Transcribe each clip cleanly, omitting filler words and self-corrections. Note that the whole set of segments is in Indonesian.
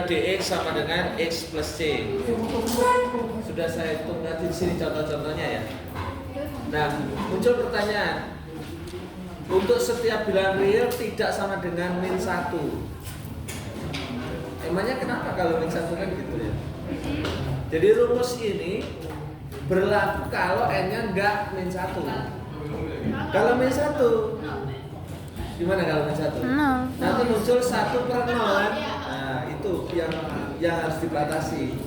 dx sama dengan x plus c. Sudah saya hitung nanti di sini contoh-contohnya ya. Nah, muncul pertanyaan. Untuk setiap bilangan real tidak sama dengan min 1. Emangnya kenapa kalau min 1 kan gitu ya? Jadi rumus ini berlaku kalau n-nya enggak min 1. Kalau min 1, gimana kalau min 1? Nanti muncul 1/0 kan? Nah, itu yang harus dibatasi.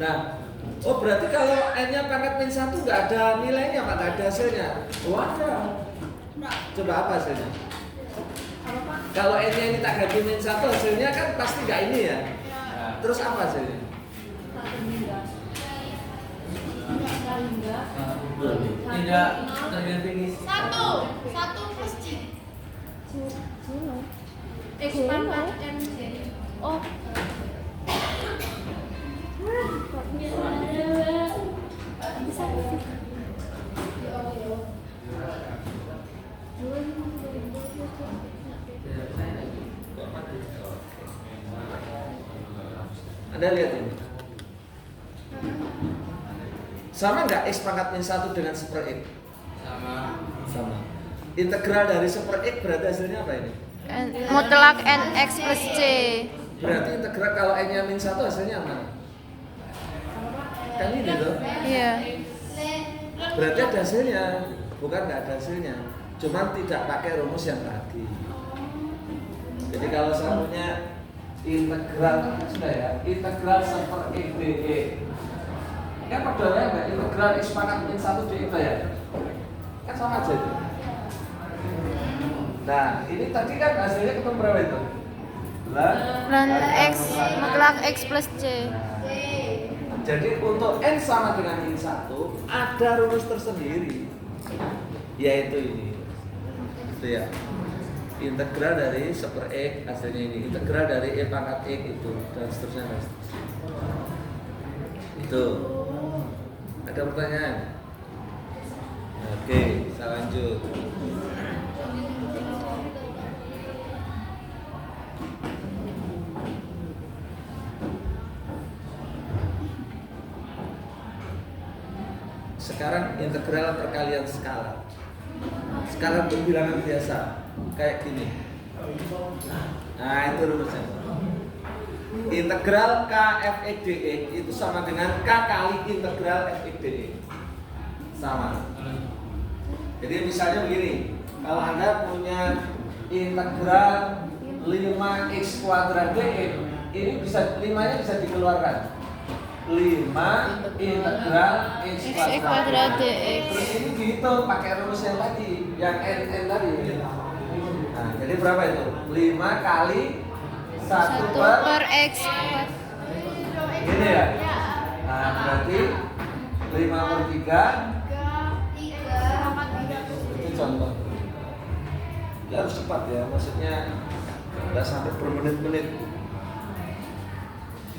Nah, oh berarti kalau n-nya pangkat min 1 nggak ada nilainya, Pak, nggak ada hasilnya. Oh ada. Coba apa hasilnya? Kalau n-nya ini tak ganti min 1, hasilnya kan pasti nggak ini ya. Terus apa hasilnya? Tidak terganti satu plus C. X pangkat M C. Oh. Anda lihat ini. Sama nggak x pangkat min 1 dengan 1/x? Sama. Integral dari 1/x berarti hasilnya apa ini? Mutlak nx plus c. Berarti integral kalau n-nya min 1 hasilnya apa? Kan ini loh. Iya. Berarti ada hasilnya. Bukan nggak ada hasilnya. Cuman tidak pakai rumus yang tadi. Jadi kalau saya punya integral sudah ya, integral 1/x dx. Kan padahal nggak integral x pangkat min 1 dx ya? Kan sama aja itu. Nah, ini tadi kan hasilnya ketemu berapa itu? Dan x mutlak x plus c. Jadi untuk n sama dengan min 1 ada rumus tersendiri, yaitu ini. Itu ya. Integral dari 1/x hasilnya ini, integral dari e pangkat x itu dan seterusnya. Itu. Ada pertanyaan? Oke, saya lanjut. Sekarang integral perkalian skala. Sekarang berbilangan biasa kayak gini. Nah, itu rumusnya. Integral k f(x) dx itu sama dengan k kali integral f(x) dx. Sama. Jadi misalnya begini, kalau Anda punya integral 5x kuadrat dx, ini bisa 5-nya bisa dikeluarkan. 5 integral x kuadrat dx. Terus ini dihitung pakai rumus yang tadi, yang n tadi. Nah, jadi berapa itu? 5 kali 1 per x. Ini ya? Nah, berarti 5/3 itu contoh. Ya, harus cepat ya, maksudnya nggak sampai bermenit-menit.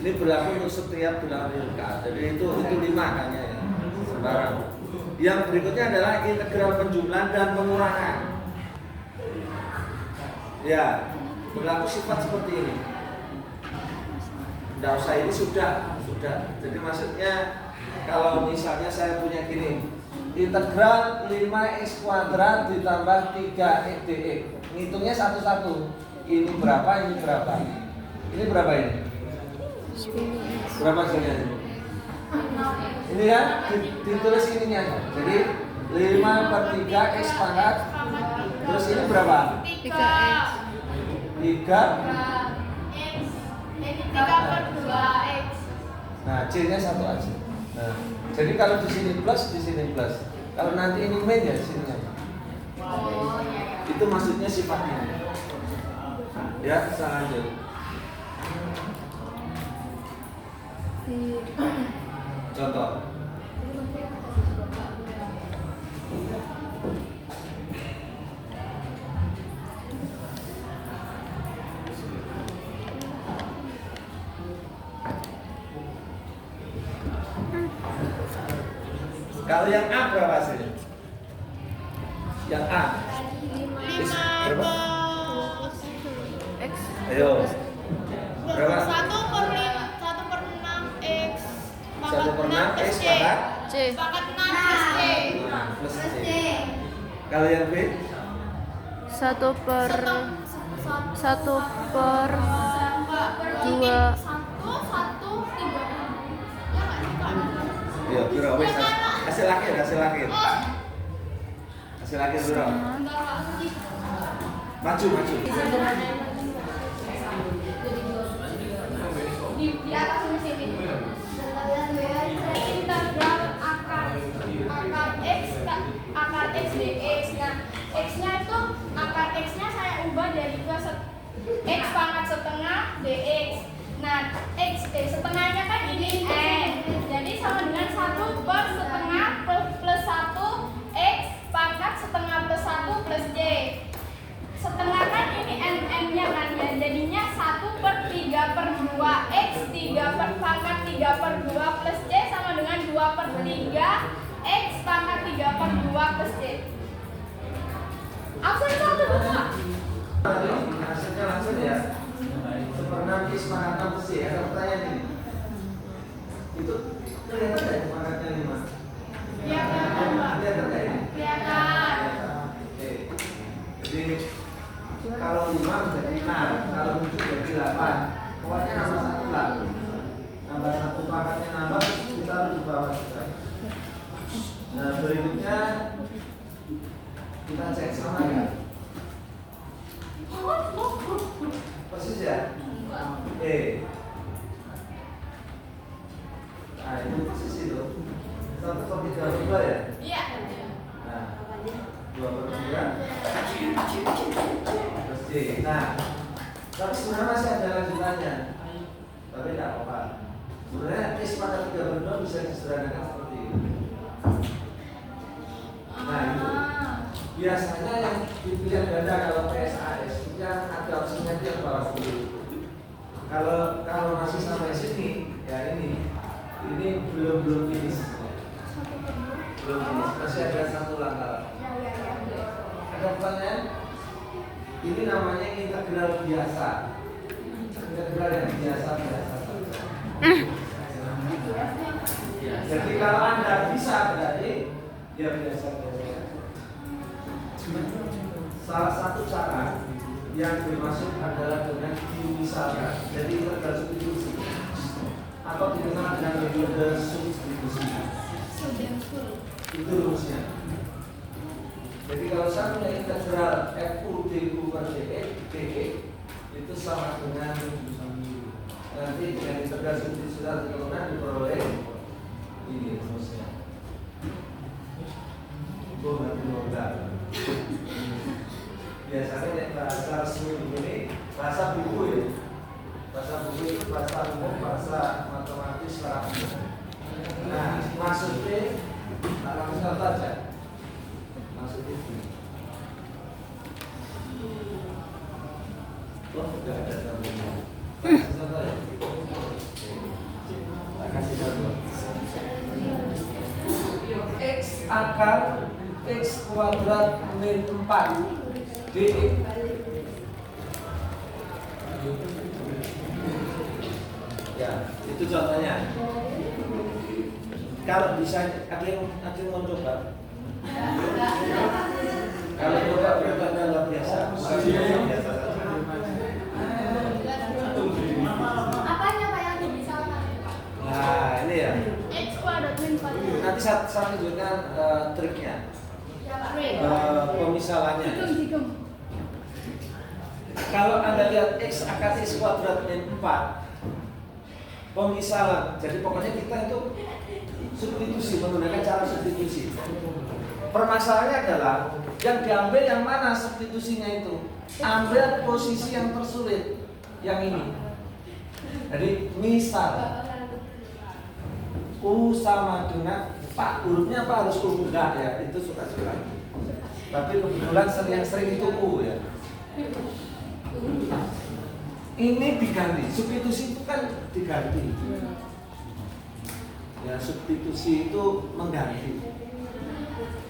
Ini berlaku untuk setiap bilangan real K. Jadi itu 5 kayaknya ya, sembarang. Yang berikutnya adalah integral penjumlahan dan pengurangan. Ya, berlaku sifat seperti ini. Tidak usah, ini sudah. Jadi maksudnya kalau misalnya saya punya gini, integral 5x kuadrat ditambah 3x dx. Ngitungnya satu-satu. Ini berapa, ini berapa. Ini berapa ini? Berapa hasilnya? Ini ya, ditulis ininya aja. Jadi 5/3 x pangkat. Terus ini berapa? 3x. 3/2x. Nah, C-nya 1 aja. Nah, jadi kalau di sini plus, di sini plus. Kalau nanti ini min ya di sini aja. Oh, iya. Itu maksudnya sifatnya. Ya, saya lanjut. Contoh. Kalau yang A berapa hasilnya? Yang A. Berapa? X. Ayo. Berapa? 1/2 C. Pangkat 6 plus C. Nah, plus C. Kalau yang B? 1 per 1 per 2. 1, 3. Ya nggak sih, Kak? Iya, bro, wes hasil akhir. Hasil akhir, bro. Bentar, Kak. Maju. Di atas sini. Integral akar x dx. Nah, x-nya itu akar x-nya saya ubah dari x pangkat setengah dx. Nah, setengahnya kan ini n. Jadi sama dengan 1 per setengah plus 1 x pangkat setengah plus 1 plus j. Setengah kan ini n-nya kan ya, jadinya 1 per 3 per 2 x 3 per pangkat 3 per 2 plus j sama dengan 2 per 3 x pangkat 3 per 2 plus j. Absen 1 Bapak. Hasilnya langsung ya. Seperti X pangkat 6 plus C. Ada pertanyaan ini. Itu kelihatan ya pangkatnya 5. Iya kan, Pak? Kelihatan ya? Kelihatan. Oke. Jadi kalau 5 menjadi 6, kalau 7 jadi 8. Pokoknya nambah 1 lah. Nambah 1 pangkatnya nambah, kita harus di bawah juga. Nah, berikutnya kita cek sama ya. Persis ya? Nah, itu persis itu. 1 per 3 ya? Iya. Nah, 2 per 3 plus C. Nah, tapi sebenarnya masih ada lanjutannya. Tapi tidak apa-apa. Sebenarnya X pangkat 3 per 2 bisa disederhanakan seperti ini. Nah, itu. Biasanya yang dipilih ganda kalau PSAS itu yang ada opsinya itu yang bawah dulu. Kalau masih sampai sini, ya ini belum finish. Belum finish, masih ada 1 langkah. Ada pertanyaan? Ini namanya integral biasa. Integral yang biasa saja. Jadi kalau Anda bisa berarti ya biasa. Salah satu cara yang dimaksud adalah dengan dimisalkan. Jadi integral substitusi atau dikenal dengan metode substitusi. Itu rumusnya. Jadi kalau saya punya integral FU DU per DE itu sama dengan nanti dengan integral substitusi atau turunan diperoleh ini rumusnya. Gue nanti modal. Biasanya yang bahasa resmi begini, bahasa buku ya. Bahasa buku itu bahasa umum, bahasa matematis secara umum. Nah, maksudnya tak langsung saja. Maksudnya ini. Oh, sudah ada contohnya. Kasih contoh ya. Tak kasih contoh. X akar X kuadrat min 4 dx. Ya, itu contohnya. Kalau bisa ada yang mau coba. Kalau coba berbeda luar biasa. Biasa saja. Apanya Pak yang dimisalkan? Nah, ini ya. X kuadrat min 4. Nanti saya tunjukkan triknya. Pemisalannya. Kalau Anda lihat X akar X kuadrat min 4, pemisalan. Jadi pokoknya kita itu substitusi, menggunakan cara substitusi. Permasalahannya adalah yang diambil yang mana substitusinya itu. Ambil posisi yang tersulit, yang ini. Jadi misal U sama dengan Pak, hurufnya apa harus U? Enggak ya, itu suka-suka. Tapi kebetulan yang sering itu U ya. Ini diganti, substitusi itu kan diganti. Ya, substitusi itu mengganti.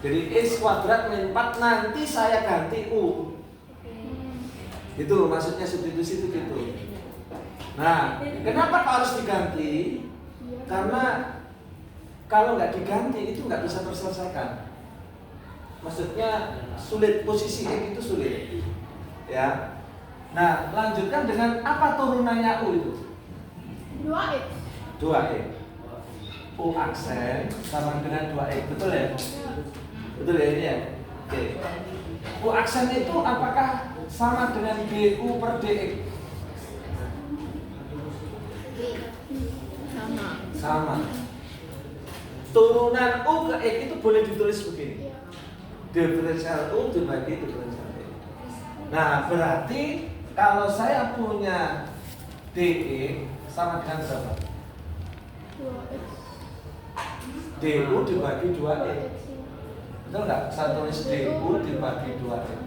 Jadi X kuadrat min 4 nanti saya ganti U. Itu maksudnya substitusi itu gitu. Nah, kenapa harus diganti? Karena kalau nggak diganti itu nggak bisa terselesaikan. Maksudnya sulit, posisi X itu sulit. Ya. Nah, lanjutkan dengan apa turunannya U itu? 2x. 2x. U aksen sama dengan 2x, betul ya? Betul ya ini ya? Oke. U aksen itu apakah sama dengan DU per DX? Sama. Turunan U ke X itu boleh ditulis begini. Diferensial U dibagi diferensial X. Nah, berarti kalau saya punya DX sama dengan berapa? 2x. DU dibagi 2X. Betul nggak? Saya tulis DU dibagi 2X.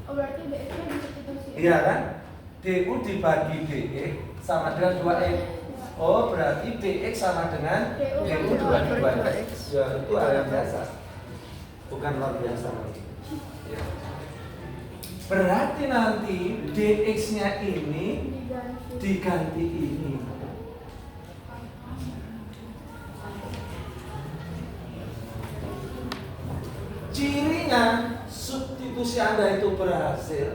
Oh, berarti dx-nya disubstitusi. Iya kan? DU dibagi DX sama dengan 2X. Oh, berarti DX sama dengan DU dibagi 2X. Ya, itu hal yang biasa. Bukan luar biasa. Ya. Berarti nanti DX-nya ini diganti ini. Cirinya substitusi Anda itu berhasil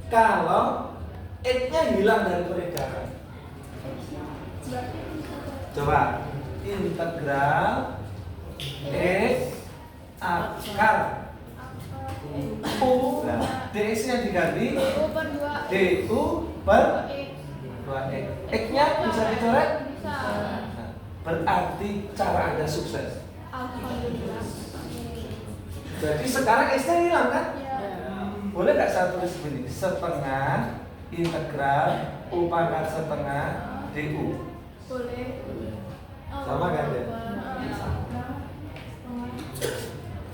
kalau X-nya hilang dari peredaran. Coba integral X akar U, nah, dx-nya diganti U per 2. du per 2x. 2x. X-nya bisa dicoret? Bisa. Nah, berarti cara Anda sukses. Alhamdulillah. Jadi sekarang X-nya hilang kan? Ya. Boleh nggak saya tulis begini? Setengah integral U pangkat setengah du. Boleh. Sama kan ya?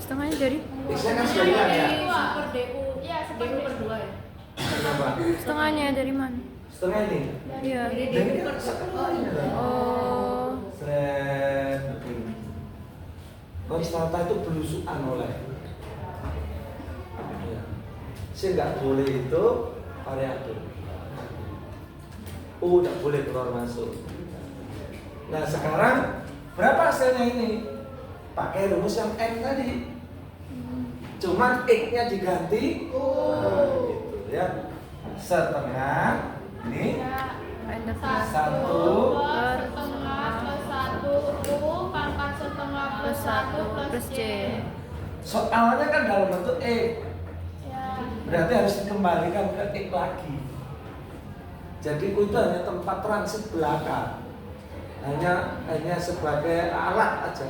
Setengahnya dari X-nya kan sudah hilang ya? Per du. Iya, seperti per 2 ya. Kenapa? setengahnya dari mana? Setengah ini? Iya. Dan ini kan setengahnya. Oh. Seret begini. Konstanta itu belusukan oleh. Ya. Saya nggak boleh itu variabel. U nggak boleh keluar masuk. Nah sekarang berapa hasilnya ini? Pakai rumus yang X tadi. Cuman X-nya diganti. Nah, gitu ya. Setengah ini Integral 1 setengah plus 1 U pangkat setengah plus 1 plus C. soalnya kan dalam bentuk X. Ya. Berarti harus dikembalikan ke X lagi. Jadi U itu hanya tempat transit belakang. Hanya sebagai alat aja.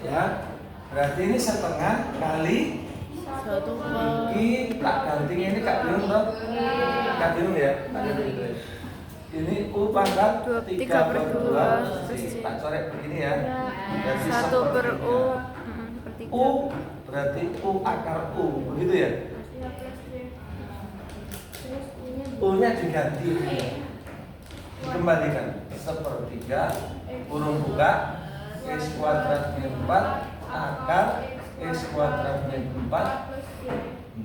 Ya. Berarti ini setengah kali ini tak gantinya ini Kak Binung toh? Kak Binung ya? Kak Binung itu ya. Ini U pangkat 3 per 2. Tak coret begini ya. Berarti 1 per U. Per 3. U berarti U akar U. Begitu ya? Ya plus C. Terus ini U-nya diganti. Dikembalikan. 1/3 kurung buka X kuadrat min 4 akar X kuadrat min 4. plus C.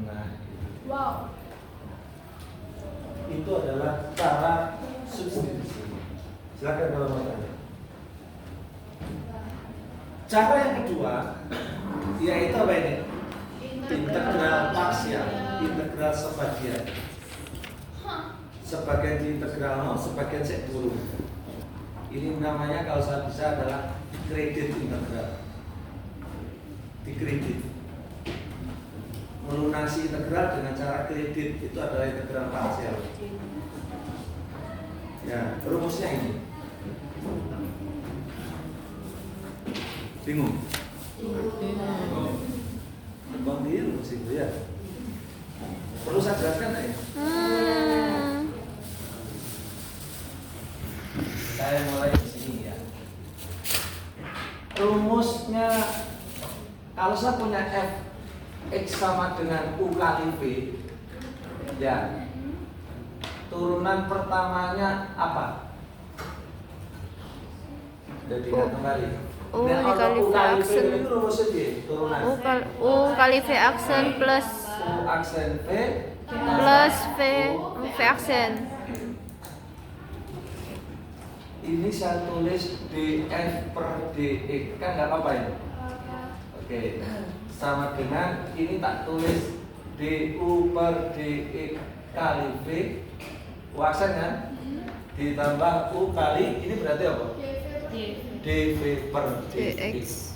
Nah, Wow. itu adalah cara substitusi. Silakan kalau mau tanya. Cara yang kedua yaitu apa ini? Integral parsial, integral sebagian. Sebagian diintegral no, sebagian saya turun. Ini namanya kalau saya bisa adalah kredit integral. Dikredit. Melunasi integral dengan cara kredit itu adalah integral parsial. Ya, rumusnya ini. Bingung? Bang di rumus itu ya. Perlu saya jelaskan nggak ya? Saya mulai di sini ya. Rumusnya kalau saya punya f X sama dengan U kali V, ya, turunan pertamanya apa? Jadi kembali. U dikali V aksen. Itu rumusnya dia, turunan. U kali V aksen plus U aksen V plus V aksen. ini saya tulis df per dx, kan nggak apa-apa ya? Oke, sama dengan ini tak tulis du per dx kali v, kuasan kan? Ditambah u kali, ini berarti apa? dv per dx.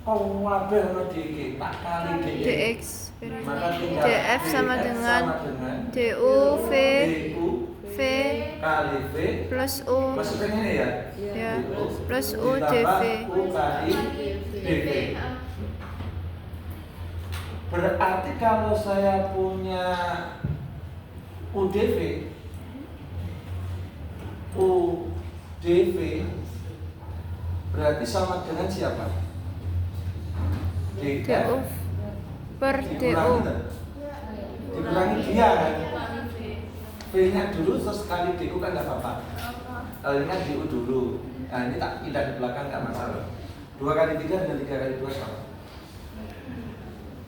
Oh, wabe ono dx, tak kali dx. dx Maka tinggal df sama dengan du v v kali v plus u masukkan ini ya. ya plus u Ditambah dv. u kali dv. Berarti kalau saya punya udv berarti sama dengan siapa? du per du. Dikurangi dia kan? V-nya dulu terus kali D-ku kan nggak apa-apa. Kalau ini kan DU dulu. Nah ini tak pindah di belakang nggak masalah. 2 kali 3 dan 3 kali 2 sama.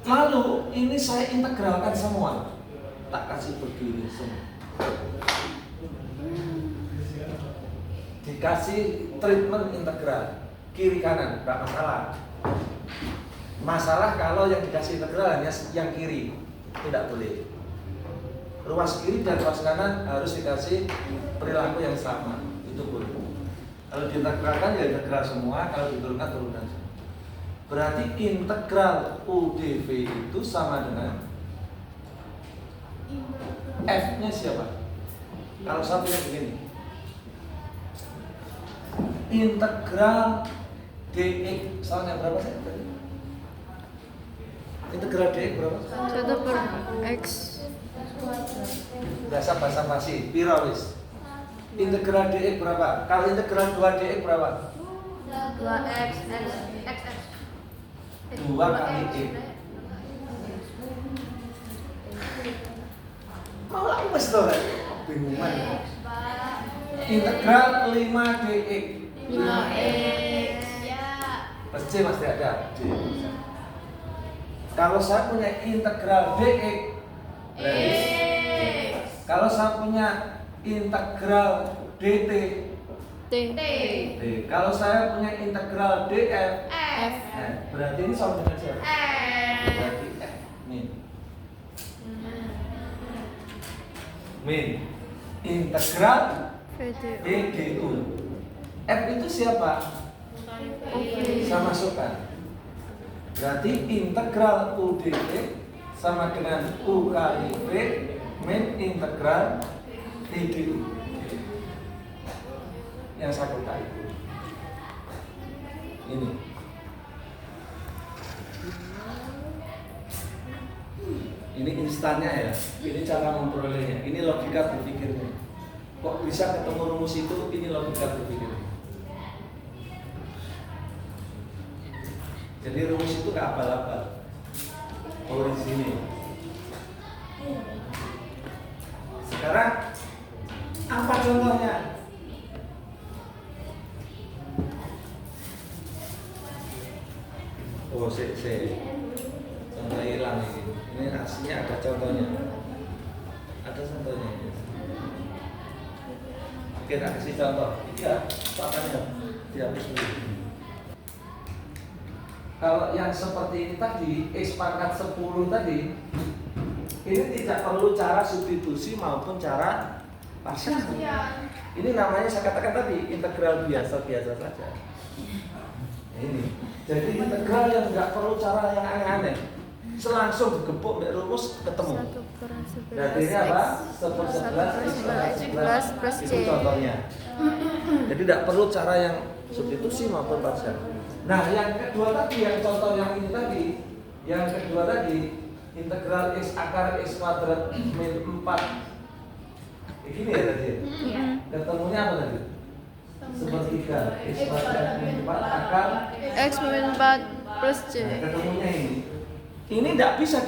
Lalu ini saya integralkan semua. Tak kasih begini semua. Dikasih treatment integral kiri kanan, nggak masalah. Masalah kalau yang dikasih integral hanya yang kiri, tidak boleh. Ruas kiri dan ruas kanan harus dikasih perilaku yang sama, itu boleh. Kalau diintegralkan ya integral semua, kalau diturunkan turunkan semua. Berarti integral UDV itu sama dengan F-nya siapa? Kalau satunya begini, integral dx soalnya berapa sih? Integral dx berapa? 1 per x. Biasa basa-basi, piro wis. Integral dx berapa? Kalau integral 2 dx berapa? 2x. 2 kali x. Mau lah wis to, bingungan. Integral 5 dx. 5x. Ya. Pas C masih ada. D. Kalau saya punya integral dx, kalau saya punya integral dt, T. D. Kalau saya punya integral df, F. berarti ini sama dengan siapa? F. Berarti F min. Min integral VDU. ddu. F itu siapa? Oke. Saya masukkan. Berarti integral UdV sama dengan U kali V min integral ddu. Yang saya kutip. Ini. Ini instannya ya. Ini cara memperolehnya. Ini logika berpikirnya. Kok bisa ketemu rumus itu? Ini logika berpikirnya. Jadi rumus itu gak abal-abal. Oh di sini. Sekarang apa contohnya? Oh, contoh hilang ini. Ini aslinya ada contohnya. Ada contohnya. Kita kasih contoh. Iya, apanya? Dihapus dulu. Kalau yang seperti ini tadi, X pangkat 10 tadi, ini tidak perlu cara substitusi maupun cara parsial. Ini namanya saya katakan tadi integral biasa-biasa saja. Ini. Jadi integral yang nggak perlu cara yang aneh-aneh. Selangsung digepuk dari rumus ketemu. 1 per 11 Berarti ini apa? 1 per 11 plus C. Itu contohnya. Jadi tidak perlu cara yang substitusi maupun parsial. Nah, yang kedua tadi, yang contoh yang ini tadi, yang kedua tadi, integral x akar x kuadrat min 4. Begini ya tadi. Ketemunya apa tadi? Sepertiga x kuadrat min 4 akar X min 4 plus C. Nah, ketemunya ini. Ini tidak bisa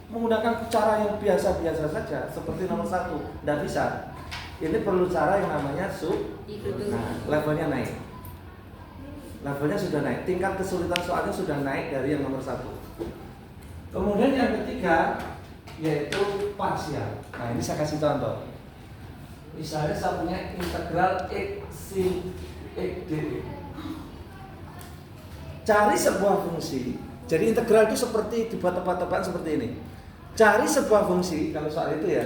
menggunakan cara yang biasa-biasa saja, seperti nomor 1. Tidak bisa. Ini perlu cara yang namanya sub. Nah, levelnya naik. Levelnya sudah naik, tingkat kesulitan soalnya sudah naik dari yang nomor 1. Kemudian yang ketiga yaitu parsial. Nah ini saya kasih contoh. Misalnya saya punya integral X sin X dx. Cari sebuah fungsi. Jadi integral itu seperti dibuat tebak-tebakan seperti ini. Cari sebuah fungsi, kalau soal itu ya,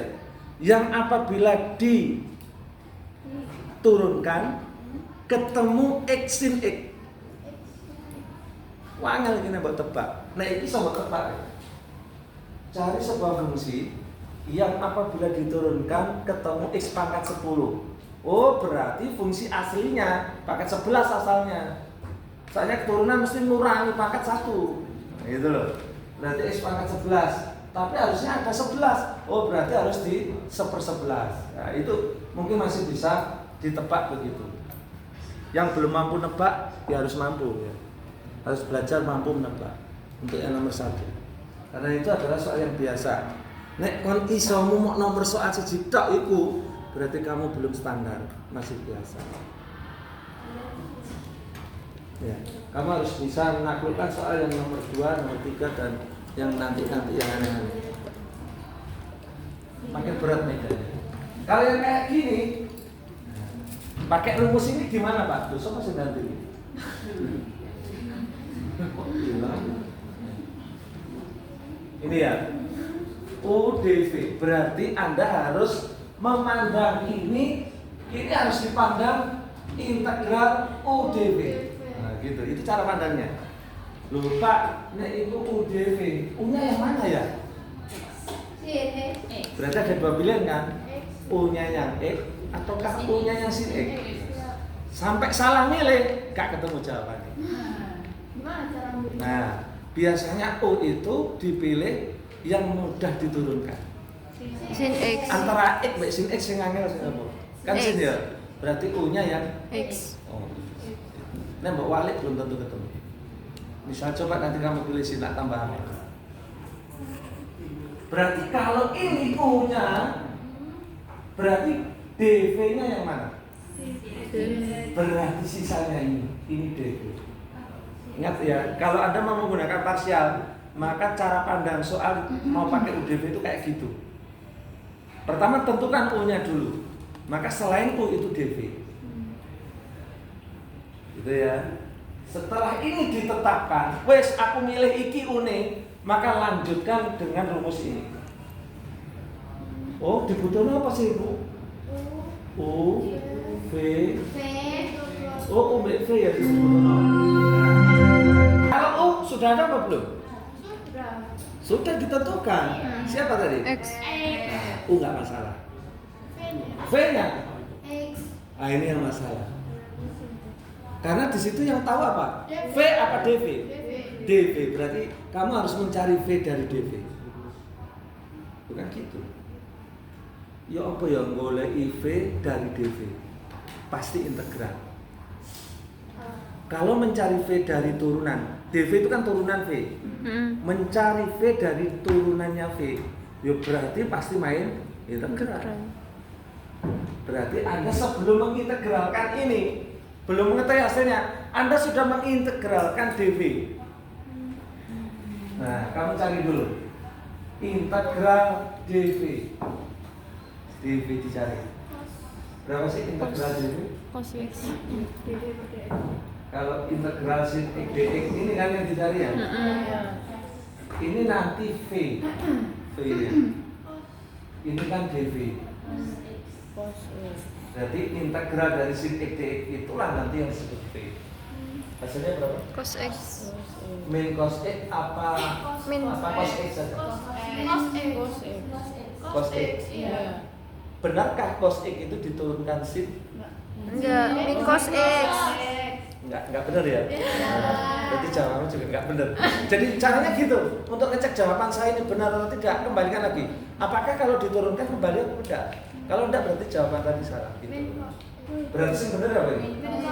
yang apabila diturunkan ketemu X sin X. Wangel ini buat tebak. Nah ini sama tebak. Cari sebuah fungsi yang apabila diturunkan ketemu X pangkat 10. Oh berarti fungsi aslinya pangkat 11 asalnya. Soalnya keturunan mesti mengurangi pangkat 1. Gitu loh. Berarti X pangkat 11. Tapi harusnya ada 11. Oh berarti harus di 1/11. Nah itu mungkin masih bisa ditebak begitu. Yang belum mampu nebak ya harus mampu ya. Harus belajar mampu menebak. Untuk yang nomor 1. Karena itu adalah soal yang biasa. Nek kon iso mumuk nomor soal siji tok iku berarti kamu belum standar, masih biasa. Ya, kamu harus bisa menaklukkan soal yang nomor 2, nomor 3 dan yang nanti yang aneh-aneh. Makin berat medannya. Kalau yang kayak gini, pakai rumus ini gimana Pak? Besok masih nanti. Ini ya. UDV berarti Anda harus memandang ini harus dipandang integral UDV. Nah, gitu. Itu cara pandangnya. Loh Pak, ini itu UDV. U-nya yang mana ya? Berarti ada dua pilihan kan? U-nya yang X ataukah U-nya yang sin X? Sampai salah milih, gak ketemu jawabannya. Gimana cara milih? Nah, biasanya U itu dipilih yang mudah diturunkan. Sin X. Antara X dan sin X yang angel sing apa? Kan sin ya. Berarti U-nya yang X. oh. Nah, Mbak Walik belum tentu ketemu. Misal coba nanti kamu pilih sin tak tambah angel. Berarti kalau ini U-nya berarti DV-nya yang mana? Berarti sisanya ini DV. Ingat ya, kalau Anda mau menggunakan parsial, maka cara pandang soal mau pakai UDV itu kayak gitu. Pertama tentukan U-nya dulu. Maka selain U itu DV. Gitu ya. Setelah ini ditetapkan, wes aku milih iki U-ne, maka lanjutkan dengan rumus ini. Oh, dibutuhkan apa sih, Bu? U, V, oh, U, V ya dibutuhkan. Kalau U sudah ada apa belum? Sudah ditentukan. Siapa tadi? X. Nah, U nggak masalah. V-nya? Ah ini yang masalah. Karena di situ yang tahu apa? V apa DV? DV. Berarti kamu harus mencari V dari DV. Bukan gitu. Ya apa ya goleki V dari DV? Pasti integral. Kalau mencari V dari turunan, DV itu kan turunan V. Mencari V dari turunannya V, ya berarti pasti main integral. Berarti Anda sebelum mengintegralkan ini, belum mengetahui hasilnya, Anda sudah mengintegralkan DV. Nah, kamu cari dulu integral DV. DV dicari. Berapa sih integral DV? Cos X. Kalau integral sin X dx ini kan yang dicari ya. Ini nanti V. V ya. Ini kan dV. Berarti integral dari sin X dx itulah nanti yang disebut V. Hasilnya berapa? Cos X. Min cos X apa? Min Apa cos X saja? Cos X. Benarkah cos X itu diturunkan sin? Enggak, min cos X. Enggak benar ya? Berarti jawabannya juga enggak benar. Jadi caranya gitu. Untuk ngecek jawaban saya ini benar atau tidak, kembalikan lagi. Apakah kalau diturunkan kembali atau tidak? Kalau enggak berarti jawaban tadi salah gitu. Berarti yang benar apa ini?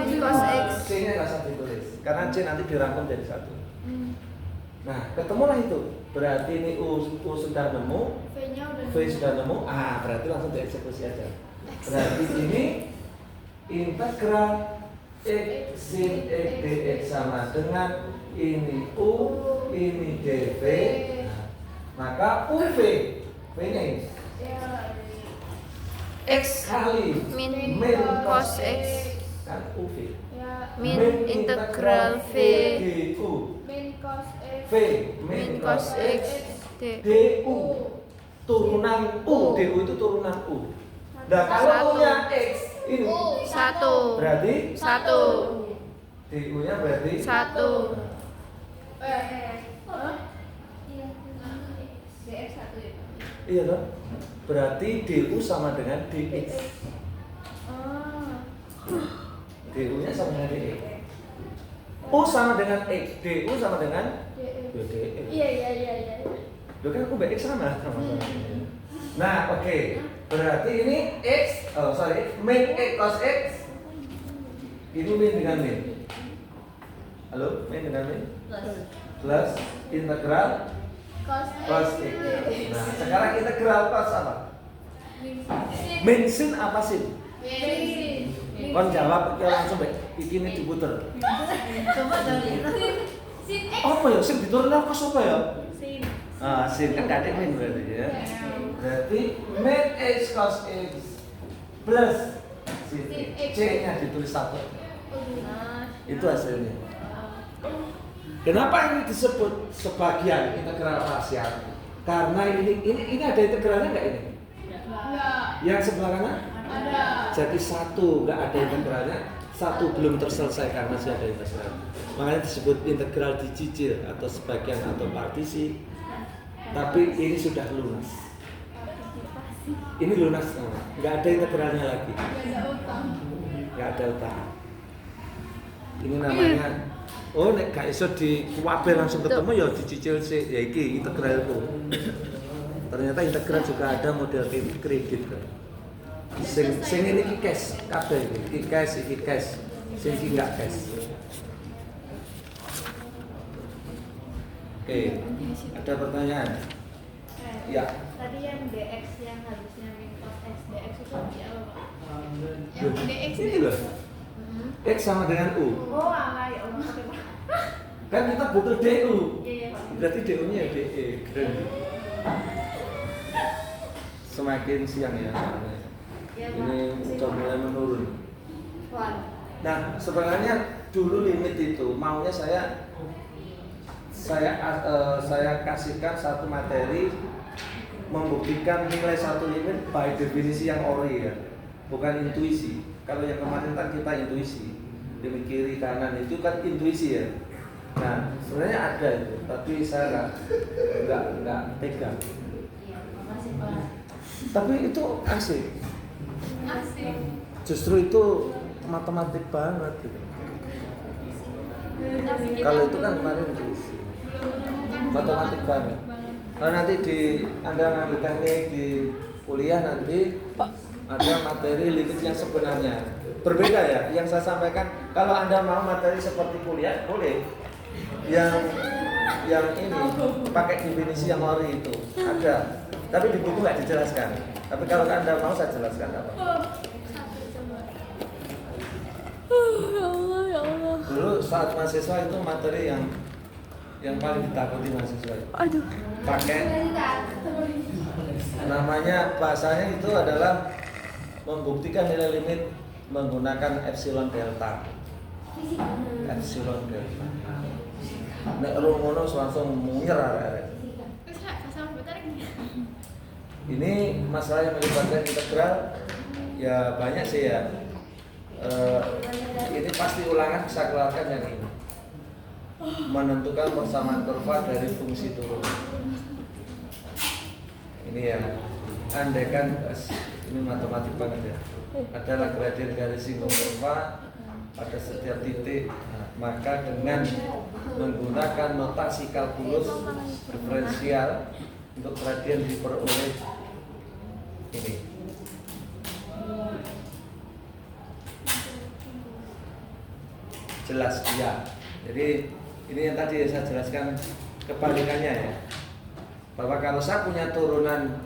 Min cos X. C-nya enggak usah ditulis. Karena C nanti dirangkum jadi satu. Nah, ketemulah itu. Berarti ini U sudah nemu, V sudah nemu. Ah, berarti langsung dieksekusi aja. Berarti ini integral X sin X dx sama dengan ini U, ini dV. Nah, maka UV, V-nya ini X kali min min cos X kan UV. Ya, min integral V du min cos X. V min cos X D du turunan U, du itu turunan U. Nah kalau U-nya X ini satu berarti satu du-nya berarti satu DX 1 ya. iya loh. Berarti du sama dengan dx. Du-nya sama dengan dx. U sama dengan x, du sama dengan dx. Iya. Loh kan aku bx sama. Nah, oke. Berarti ini x, min x cos x. Ini min dengan min. Halo, min dengan min. Plus integral cos x. Nah, sekarang integral cos apa? Min sin apa sin? Kon jawab kita langsung baik. Iki ini diputer. Coba dari sin X. Apa ya sin diturun cos apa ya? Sin. Ah, sin kan gak ada min berarti ya. Berarti min x cos x plus sin x. C-nya ditulis satu. Itu hasilnya. Kenapa ini disebut sebagian integral parsial? Karena ini ada integralnya nggak ini? Yang sebelah kanan? Ada. Jadi satu nggak ada integralnya, satu belum terselesaikan masih ada integral. Makanya disebut integral dicicil atau sebagian atau partisi. Tapi ini sudah lunas. Ini lunas, nggak ada integralnya lagi. Nggak ada utang. Ini namanya nek gak iso dikuabe langsung ketemu ya dicicil sih. Ya iki integral itu. Ternyata integral juga ada model kredit kan. Sing ini iki cash kabeh iki cash. Sing iki enggak cash. Oke, ada pertanyaan? Ya. Tadi yang DX yang harusnya min cos X, DX itu apa, Pak? Yang DX ini loh. X sama dengan U. Oh, ala ya Allah. Kan kita butuh DU. Iya, Pak. Berarti DU-nya ya DE. Keren. Semakin siang ya. Iya, Pak. Ini sudah mulai menurun. Wan. Nah, sebenarnya dulu limit itu maunya saya kasihkan satu materi membuktikan nilai satu limit by definisi yang ori ya, bukan intuisi. Kalau yang kemarin kan kita intuisi, limit kiri kanan itu kan intuisi ya. Nah, sebenarnya ada itu, tapi saya nggak pegang. Iya, makasih, Pak. Tapi itu asik. Asik. Justru itu matematik banget gitu. Kalau itu kan kemarin intuisi. Matematik banget. Kalau nanti Anda ngambil teknik di kuliah nanti ada materi limit yang sebenarnya berbeda ya. Yang saya sampaikan kalau Anda mau materi seperti kuliah boleh. Yang ini pakai definisi yang ori itu ada. Tapi di buku nggak dijelaskan. Tapi kalau Anda mau saya jelaskan apa. Ya Allah. Dulu saat mahasiswa itu materi yang paling ditakuti mahasiswa. Aduh. Pakai namanya bahasanya itu adalah membuktikan nilai limit menggunakan epsilon delta. Epsilon delta. Nek ngono langsung munyer arek. Ini masalah yang melibatkan integral ya banyak sih ya. Ini pasti ulangan bisa keluarkan yang ini. Menentukan persamaan kurva dari fungsi turun. Ini ya, andaikan ini matematik banget ya. Adalah gradien garis singgung kurva pada setiap titik. Nah, maka dengan menggunakan notasi kalkulus diferensial untuk gradien diperoleh ini. Jelas ya. Jadi ini yang tadi saya jelaskan kebalikannya ya. Bahwa kalau saya punya turunan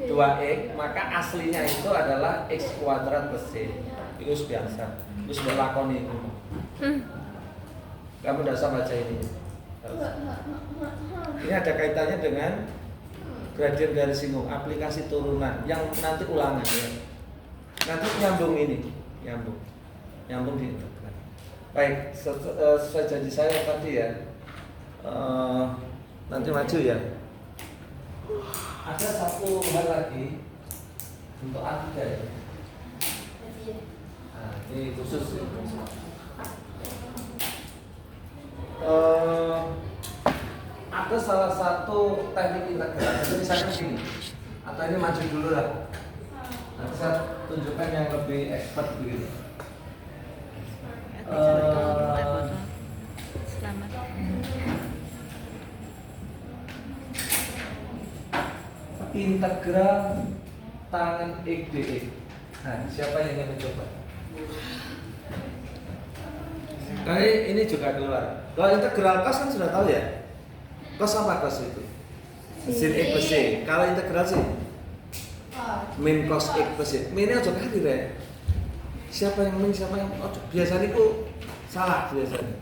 2x, maka aslinya itu adalah x kuadrat plus c. Itu biasa. Terus berlakoni itu. Kamu tidak usah baca ini. Ini ada kaitannya dengan gradien garis singgung, aplikasi turunan yang nanti ulangan ya. Nanti nyambung ini, nyambung di integral. Baik, sesuai janji saya tadi ya. Nanti maju ya. Ada satu hal lagi untuk Anda ya. Nah, ini khusus ya. Ada salah satu teknik integral. Jadi misalnya gini, atau ini maju dulu lah. Nanti saya tunjukkan yang lebih expert begitu. Selamat. Integral tangen X dx. Nah, siapa yang ingin mencoba? Nah, ini juga keluar. Kalau integral cos kan sudah tahu ya. Cos apa cos itu? Sin X per C. Kalau integral sih min cos X per C. Minnya aja kadir ya. Siapa yang min, siapa yang biasanya itu salah biasanya.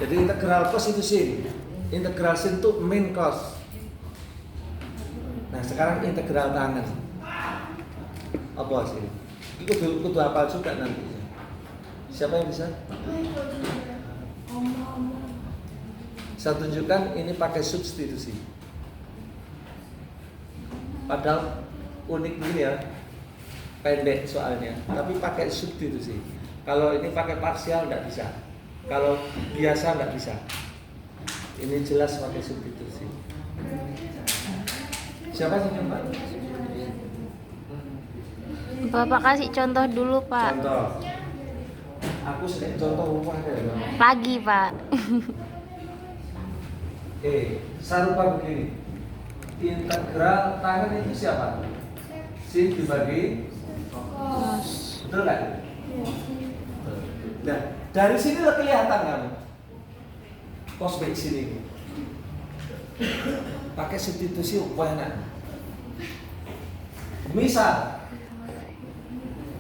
Jadi integral cos itu sin. Integral sin itu min cos. Nah, sekarang integral tangen. Apa sih? Itu kudu hafal juga nanti. Siapa yang bisa? Saya tunjukkan ini pakai substitusi. Padahal unik gini ya, pendek soalnya, tapi pakai substitusi. Kalau ini pakai parsial nggak bisa. Kalau biasa nggak bisa. Ini jelas pakai substitusi. Siapa yang coba? Bapak kasih contoh dulu, Pak. Contoh. Aku sedang contoh rumah ya. Pagi, Pak. Serupa begini. Integral tangen itu siapa? Sin dibagi cos. Betul kan? Nah, dari sini udah kelihatan kamu. Cos baik sini. Pakai substitusi enak. Misal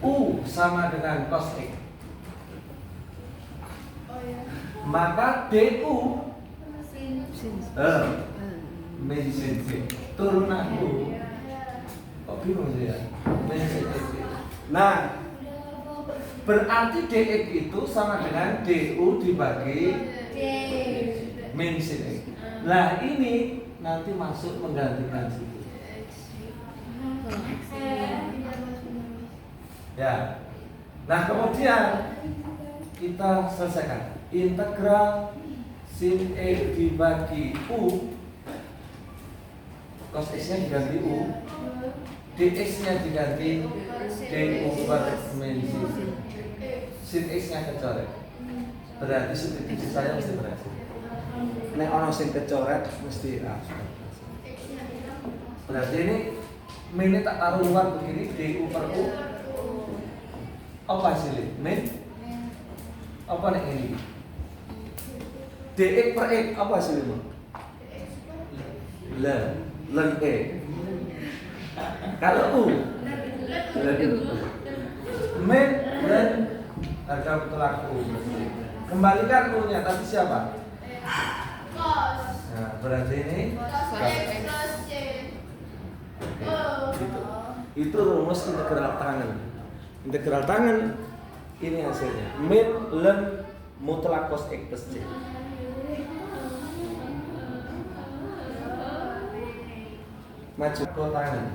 U sama dengan cos X, maka DU min sin X turunan U. Kok bingung sih ya? Min sin X. Nah, berarti DX itu sama dengan DU dibagi min sin X. Nah, ini nanti masuk menggantikan situ. Ya. Nah, kemudian kita selesaikan integral sin X dibagi U, cos X-nya diganti U, dx-nya diganti du per min sin X-nya kecoret. Berarti substitusi saya mesti berhasil. Nek ono sing kecoret mesti berarti ini min tak taruh luar begini, du per U. Apa hasilnya? Min? Apa nek ini? dx per X apa hasilnya? Len E. Kalau U len U. Min len harga tolak U. Kembalikan U-nya, tapi siapa? Cos. Nah, berarti ini Cos X plus C. itu rumus integral tangen. Integral tangen ini hasilnya min len mutlak cos X plus C. Maju ke tangan.